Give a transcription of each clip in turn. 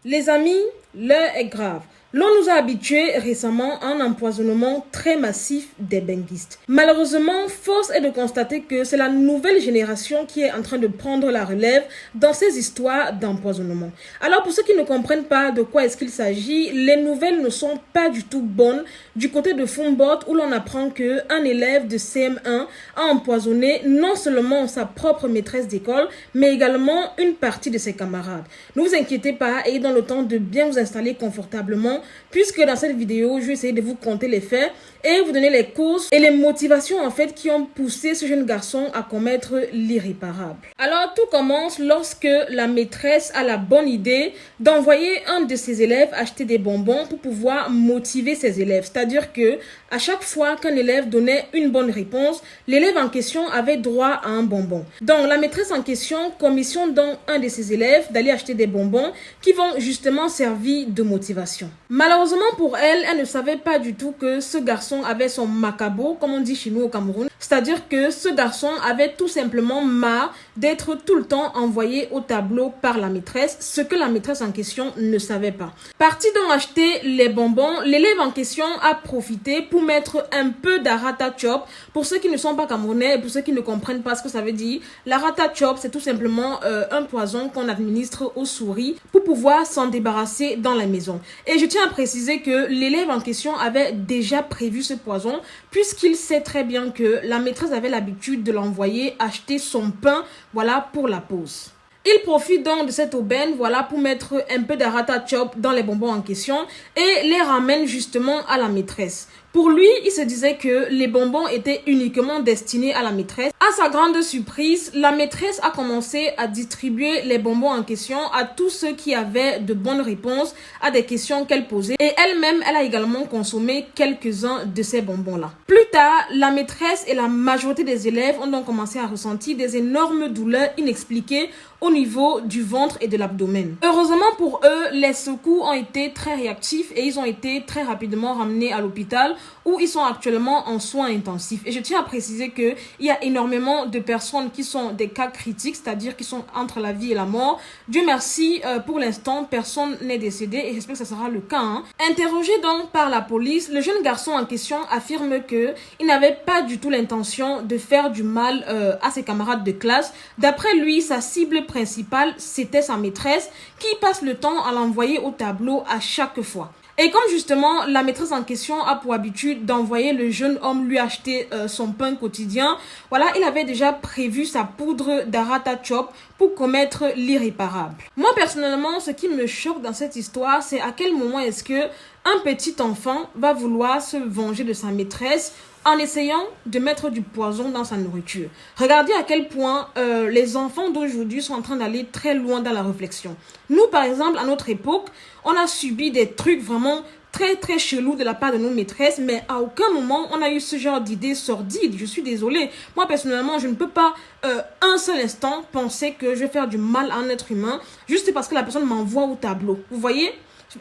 Les amis, l'heure est grave. L'on nous a habitués récemment à un empoisonnement très massif des benguistes. Malheureusement, force est de constater que c'est la nouvelle génération qui est en train de prendre la relève dans ces histoires d'empoisonnement. Alors pour ceux qui ne comprennent pas de quoi est-ce qu'il s'agit, les nouvelles ne sont pas du tout bonnes du côté de Foumbot où l'on apprend qu'un élève de CM1 a empoisonné non seulement sa propre maîtresse d'école, mais également une partie de ses camarades. Ne vous inquiétez pas, ayez dans le temps de bien vous installer confortablement puisque dans cette vidéo, je vais essayer de vous conter les faits et vous donner les causes et les motivations en fait qui ont poussé ce jeune garçon à commettre l'irréparable. Alors tout commence lorsque la maîtresse a la bonne idée d'envoyer un de ses élèves acheter des bonbons pour pouvoir motiver ses élèves. C'est-à-dire que à chaque fois qu'un élève donnait une bonne réponse, l'élève en question avait droit à un bonbon. Donc la maîtresse en question commissionne donc un de ses élèves d'aller acheter des bonbons qui vont justement servir de motivation. Malheureusement pour elle, elle ne savait pas du tout que ce garçon avait son macabo, comme on dit chez nous au Cameroun. C'est-à-dire que ce garçon avait tout simplement marre d'être tout le temps envoyé au tableau par la maîtresse, ce que la maîtresse en question ne savait pas. Parti donc acheter les bonbons, l'élève en question a profité pour mettre un peu d'arata chop. Pour ceux qui ne sont pas camerounais et pour ceux qui ne comprennent pas ce que ça veut dire, l'arata chop c'est tout simplement un poison qu'on administre aux souris pour pouvoir s'en débarrasser dans la maison. Et je tiens à préciser que l'élève en question avait déjà prévu ce poison puisqu'il sait très bien que la maîtresse avait l'habitude de l'envoyer acheter son pain, voilà, pour la pause. Il profite donc de cette aubaine, voilà, pour mettre un peu d'arata chop dans les bonbons en question et les ramène justement à la maîtresse. Pour lui, il se disait que les bonbons étaient uniquement destinés à la maîtresse. À sa grande surprise, la maîtresse a commencé à distribuer les bonbons en question à tous ceux qui avaient de bonnes réponses à des questions qu'elle posait. Et elle-même, elle a également consommé quelques-uns de ces bonbons-là. Plus tard, la maîtresse et la majorité des élèves ont donc commencé à ressentir des énormes douleurs inexpliquées au niveau du ventre et de l'abdomen. Heureusement pour eux, les secours ont été très réactifs et ils ont été très rapidement ramenés à l'hôpital où ils sont actuellement en soins intensifs. Et je tiens à préciser qu'il y a énormément de personnes qui sont des cas critiques, c'est-à-dire qui sont entre la vie et la mort. Dieu merci, pour l'instant, personne n'est décédé et j'espère que ça sera le cas. Interrogé donc par la police, le jeune garçon en question affirme qu'il n'avait pas du tout l'intention de faire du mal à ses camarades de classe. D'après lui, sa cible principale, c'était sa maîtresse qui passe le temps à l'envoyer au tableau à chaque fois. Et comme justement la maîtresse en question a pour habitude d'envoyer le jeune homme lui acheter son pain quotidien, voilà, il avait déjà prévu sa poudre d'arata chop pour commettre l'irréparable. Moi personnellement, ce qui me choque dans cette histoire, c'est à quel moment est-ce que un petit enfant va vouloir se venger de sa maîtresse en essayant de mettre du poison dans sa nourriture. Regardez à quel point les enfants d'aujourd'hui sont en train d'aller très loin dans la réflexion. Nous, par exemple, à notre époque, on a subi des trucs vraiment très très chelous de la part de nos maîtresses, mais à aucun moment on a eu ce genre d'idée sordide. Je suis désolée. Moi, personnellement, je ne peux pas un seul instant penser que je vais faire du mal à un être humain juste parce que la personne m'envoie au tableau. Vous voyez ?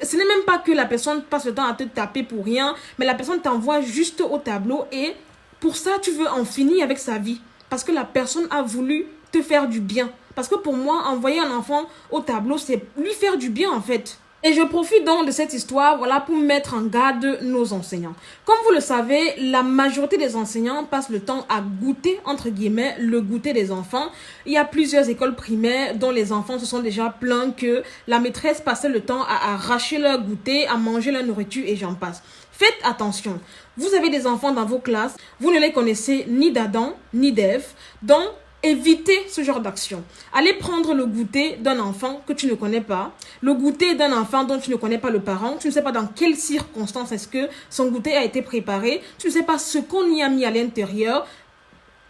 Ce n'est même pas que la personne passe le temps à te taper pour rien, mais la personne t'envoie juste au tableau et pour ça, tu veux en finir avec sa vie. Parce que la personne a voulu te faire du bien. Parce que pour moi, envoyer un enfant au tableau, c'est lui faire du bien en fait. Et je profite donc de cette histoire, voilà, pour mettre en garde nos enseignants. Comme vous le savez, la majorité des enseignants passent le temps à goûter, entre guillemets, le goûter des enfants. Il y a plusieurs écoles primaires dont les enfants se sont déjà plaints que la maîtresse passait le temps à arracher leur goûter, à manger leur nourriture et j'en passe. Faites attention. Vous avez des enfants dans vos classes, vous ne les connaissez ni d'Adam, ni d'Ève, donc évitez ce genre d'action. Allez prendre le goûter d'un enfant que tu ne connais pas, le goûter d'un enfant dont tu ne connais pas le parent, tu ne sais pas dans quelles circonstances est-ce que son goûter a été préparé, tu ne sais pas ce qu'on y a mis à l'intérieur.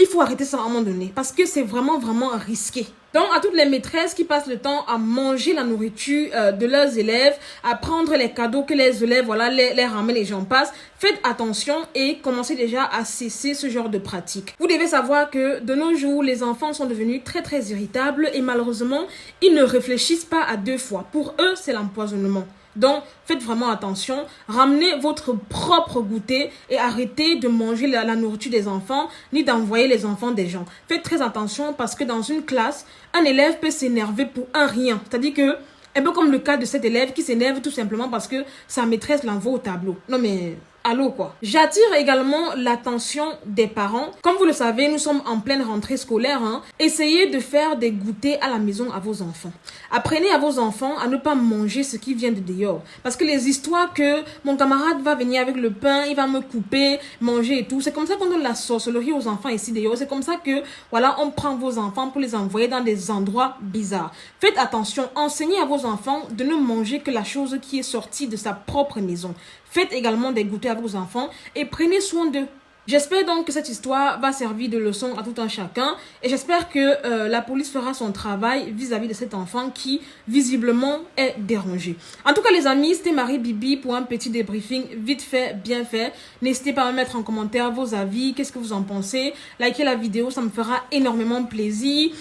Il faut arrêter ça à un moment donné parce que c'est vraiment risqué. Donc, à toutes les maîtresses qui passent le temps à manger la nourriture de leurs élèves, à prendre les cadeaux que les élèves, voilà, les ramènent et j'en passe, faites attention et commencez déjà à cesser ce genre de pratique. Vous devez savoir que de nos jours, les enfants sont devenus très irritables et malheureusement, ils ne réfléchissent pas à deux fois. Pour eux, c'est l'empoisonnement. Donc, faites vraiment attention. Ramenez votre propre goûter et arrêtez de manger la nourriture des enfants ni d'envoyer les enfants des gens. Faites très attention parce que dans une classe, un élève peut s'énerver pour un rien. C'est-à-dire que Un peu comme le cas de cet élève qui s'énerve tout simplement parce que sa maîtresse l'envoie au tableau. Non mais... allô quoi. J'attire également l'attention des parents. Comme vous le savez, nous sommes en pleine rentrée scolaire. Essayez de faire des goûters à la maison à vos enfants. Apprenez à vos enfants à ne pas manger ce qui vient de dehors. Parce que les histoires que mon camarade va venir avec le pain, il va me couper, manger et tout, c'est comme ça qu'on donne la sorcellerie aux enfants ici dehors. C'est comme ça que, voilà, on prend vos enfants pour les envoyer dans des endroits bizarres. Faites attention, enseignez à vos enfants de ne manger que la chose qui est sortie de sa propre maison. Faites également des goûters à vos enfants et prenez soin d'eux. J'espère donc que cette histoire va servir de leçon à tout un chacun et j'espère que la police fera son travail vis-à-vis de cet enfant qui visiblement est dérangé. En tout cas les amis, c'était Marie Bibi pour un petit débriefing vite fait, bien fait. N'hésitez pas à me mettre en commentaire vos avis, qu'est-ce que vous en pensez. Likez la vidéo, ça me fera énormément plaisir.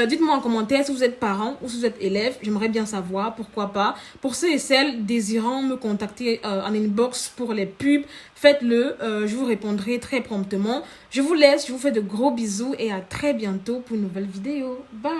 Dites-moi en commentaire si vous êtes parent ou si vous êtes élève, j'aimerais bien savoir, pourquoi pas. Pour ceux et celles désirant me contacter en inbox pour les pubs, faites-le, je vous répondrai très promptement. Je vous laisse, je vous fais de gros bisous et à très bientôt pour une nouvelle vidéo. Bye!